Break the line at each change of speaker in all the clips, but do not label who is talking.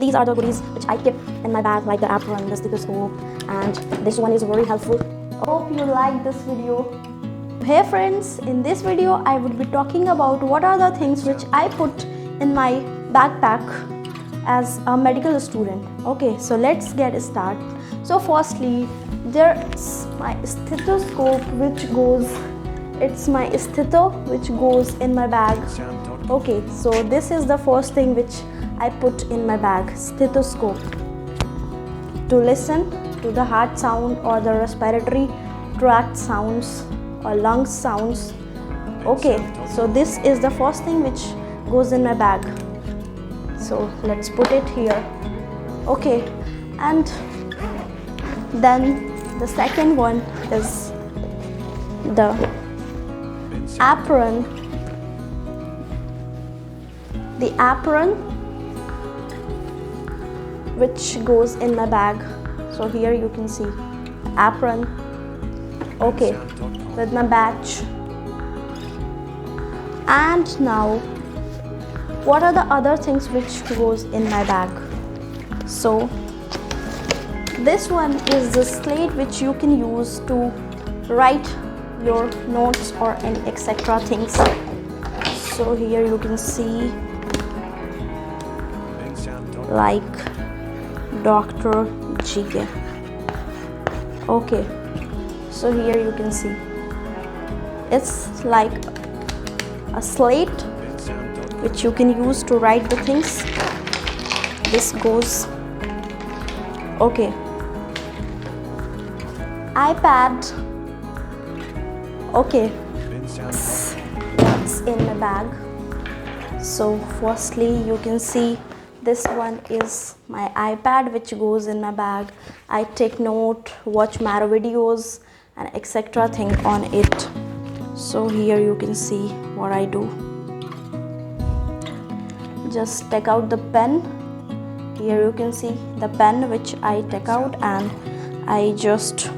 These are the goodies which I keep in my bag, like the APRON, the stethoscope, and this one is very helpful. Hope you like this video. Hey friends, in this video I would be talking about what are the things which I put in my backpack as a medical student. Okay, so let's get started. So firstly, there's my stethoscope which goes in my bag. Okay, so this is the first thing which I put in my bag, stethoscope, to listen to the heart sound or the respiratory tract sounds or lung sounds. Okay, so this is the first thing which goes in my bag. So let's put it here. Okay, and then the second one is the APRON. The APRON which goes in my bag. So here you can see APRON. Okay, with my badge. And now, what are the other things which goes in my bag? So this one is the slate which you can use to write your notes or any etc. things. So here you can see like Dr. G.K. Okay, so here you can see it's like a slate which you can use to write the things. This goes. Okay, iPad. Okay, it's in my bag. So firstly you can see this one is my iPad which goes in my bag. I take note, watch MARROW videos and etc. thing on it. So here you can see what I do. Just take out the pen. Here you can see the pen which I take out, and I just,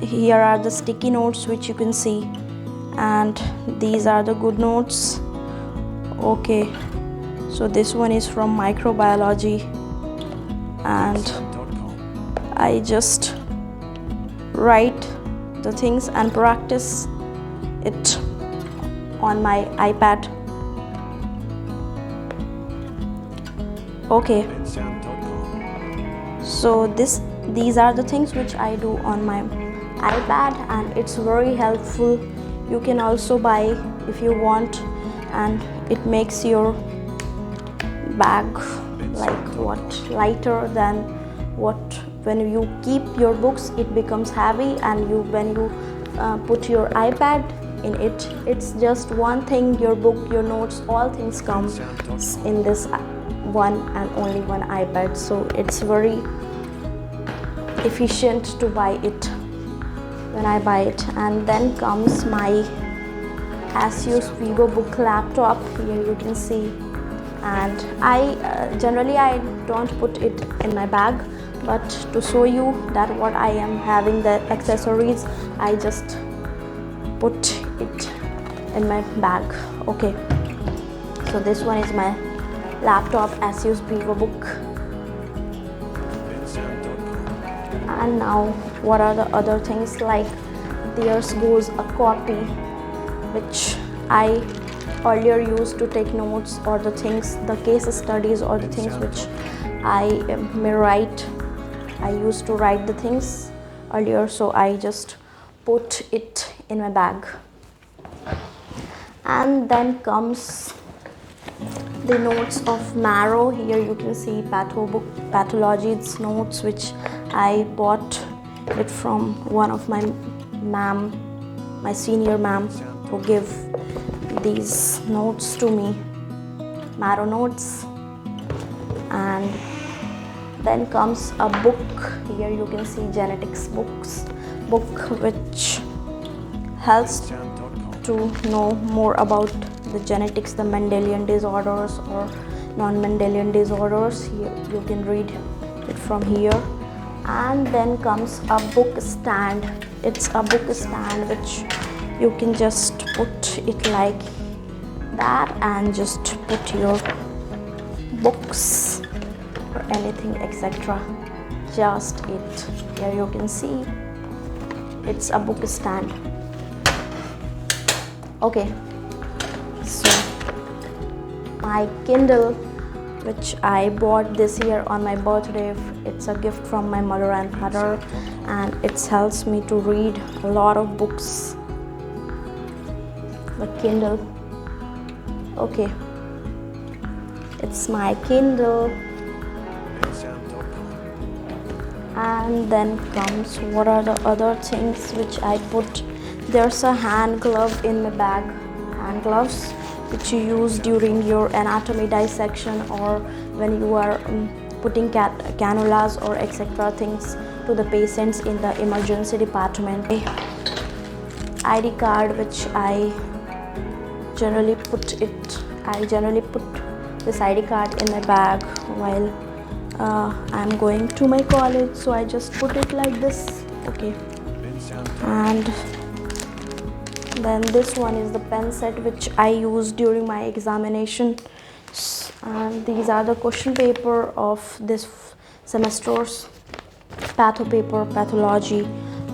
here are the sticky notes which you can see, and these are the good notes. Okay, so this one is from microbiology, and I just write the things and practice it on my iPad. Okay, so these are the things which I do on my iPad, and it's very helpful. You can also buy if you want, and it makes your bag like lighter than what when you keep your books it becomes heavy, and when you put your iPad in it, it's just one thing, your book, your notes, all things come in this one and only one iPad. So it's very efficient to buy it when I buy it. And then comes my Asus VivoBook laptop. Here you can see, and I generally I don't put it in my bag, but to show you that what I am having, the accessories, I just put it in my bag. Okay, so this one is my laptop, Asus VivoBook. And now what are the other things? Like there goes a copy which I earlier used to take notes, or the things, the case studies, or the things which I may write. I used to write the things earlier, so I just put it in my bag. And then comes the notes of MARROW. Here you can see pathology's notes which I bought it from one of my senior ma'am, who give these notes to me, MARROW notes. And then comes a book. Here you can see genetics book which helps to know more about the genetics, the Mendelian disorders or non-Mendelian disorders. Here you can read it from here. And then comes a book stand. It's a book stand which you can just put it like that and just put your books or anything etc. Just it. Here you can see it's a book stand. Okay, so my Kindle, which I bought this year on my birthday. It's a gift from my mother and father, and it helps me to read a lot of books. The Kindle. Okay, it's my Kindle. And then comes, what are the other things which I put? There's a hand glove in my bag. Hand gloves which you use during your anatomy dissection, or when you are putting cannulas or etc. things to the patients in the emergency department. ID card, which I generally put this ID card in my bag while I'm going to my college, so I just put it like this. Okay, and then this one is the pen set which I use during my examination, and these are the question paper of this semester's patho paper, pathology,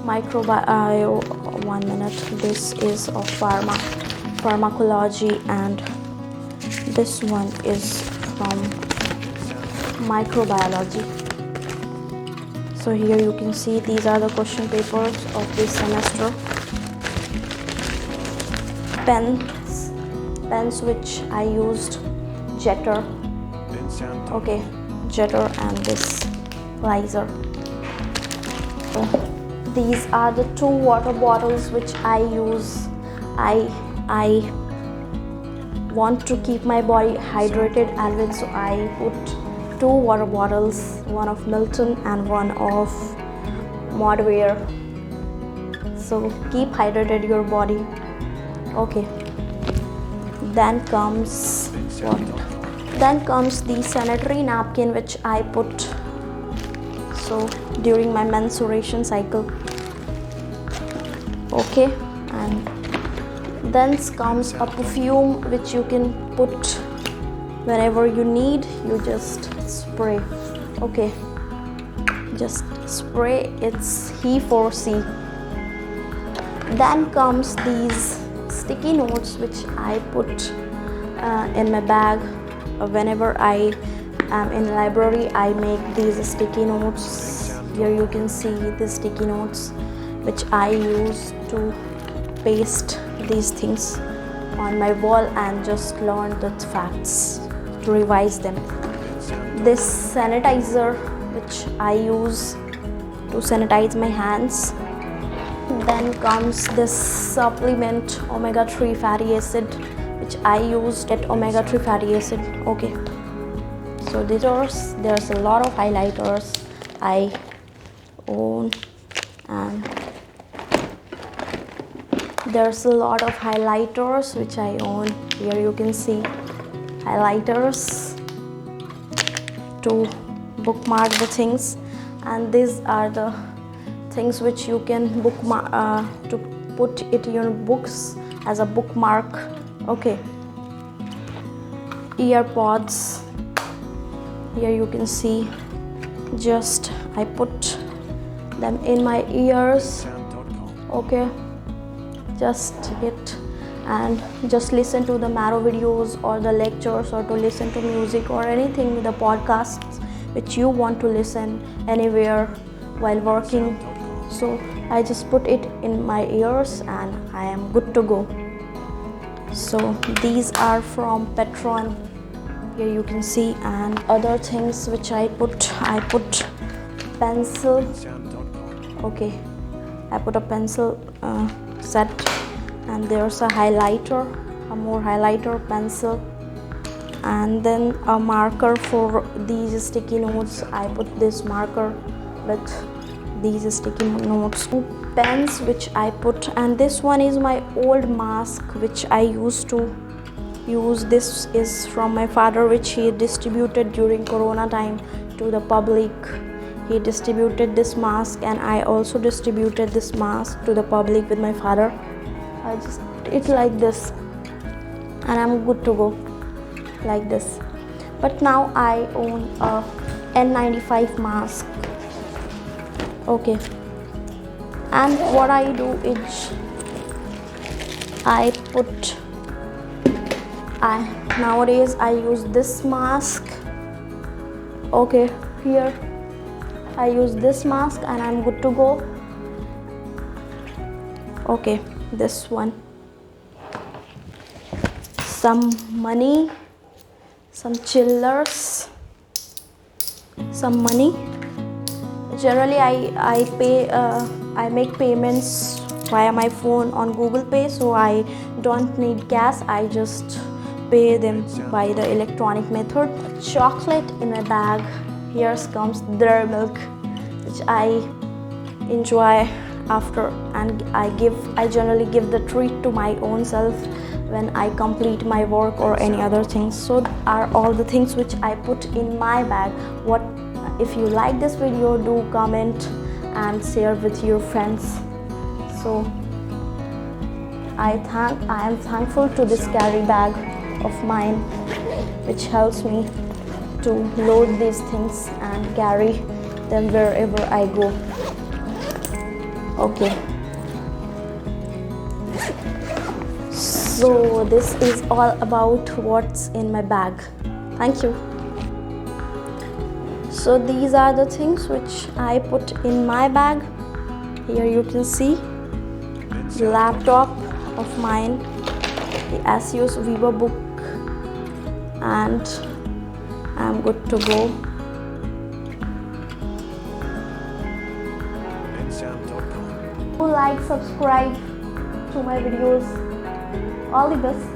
microbiome. 1 minute. This is of pharmacology, and this one is from microbiology. So here you can see these are the question papers of this semester. Pens which I used, Jetter. Okay, Jetter, and this Lizer. These are the 2 water bottles which I use. I want to keep my body hydrated always, so I put 2 water bottles, one of Milton and one of Modware. So keep hydrated your body. Okay, then comes what? Then comes the sanitary napkin which I put so during my menstruation cycle. Okay, and then comes a perfume which you can put whenever you need. You just spray. Okay, just spray. It's He4C. Then comes these sticky notes which I put in my bag. Whenever I am in library, I make these sticky notes. Here you can see the sticky notes which I use to paste these things on my wall and just learn the facts to revise them. This sanitizer which I use to sanitize my hands. Then comes this supplement, omega-3 fatty acid, which I used at omega-3 fatty acid. Okay, so there's a lot of highlighters I own, and there's a lot of highlighters which I own. Here you can see highlighters to bookmark the things, and these are the things which you can bookmark to put it in your books as a bookmark. Okay, earpods. Here you can see, just I put them in my ears. Okay, just it, and just listen to the MARROW videos or the lectures, or to listen to music or anything, the podcasts which you want to listen anywhere while working. So I just put it in my ears and I am good to go. So these are from APRON. Here you can see, and other things which I put pencil. Okay, I put a pencil set, and there's a highlighter, a more highlighter pencil, and then a marker for these sticky notes. I put this marker with these sticky notes. Pens which I put, and this one is my old mask which I used to use. This is from my father, which he distributed during Corona time to the public. He distributed this mask, and I also distributed this mask to the public with my father. I just put it like this, and I'm good to go like this. But now I own a N95 mask. Okay, and what I do is nowadays I use this mask. Okay, here I use this mask and I'm good to go. Okay, this one, some money, some chillers, some money. Generally I make payments via my phone on Google Pay, so I don't need cash. I just pay them by the electronic method. Chocolate in a bag. Here comes their milk, which I enjoy after, and I generally give the treat to my own self when I complete my work or any other things. So are all the things which I put in my bag. If you like this video, do comment and share with your friends. So I am thankful to this carry bag of mine, which helps me to load these things and carry them wherever I go. Okay, so this is all about what's in my bag. Thank you. So these are the things which I put in my bag. Here you can see the laptop of mine, the Asus VivoBook, and I'm good to go. Do like, subscribe to my videos. All the best.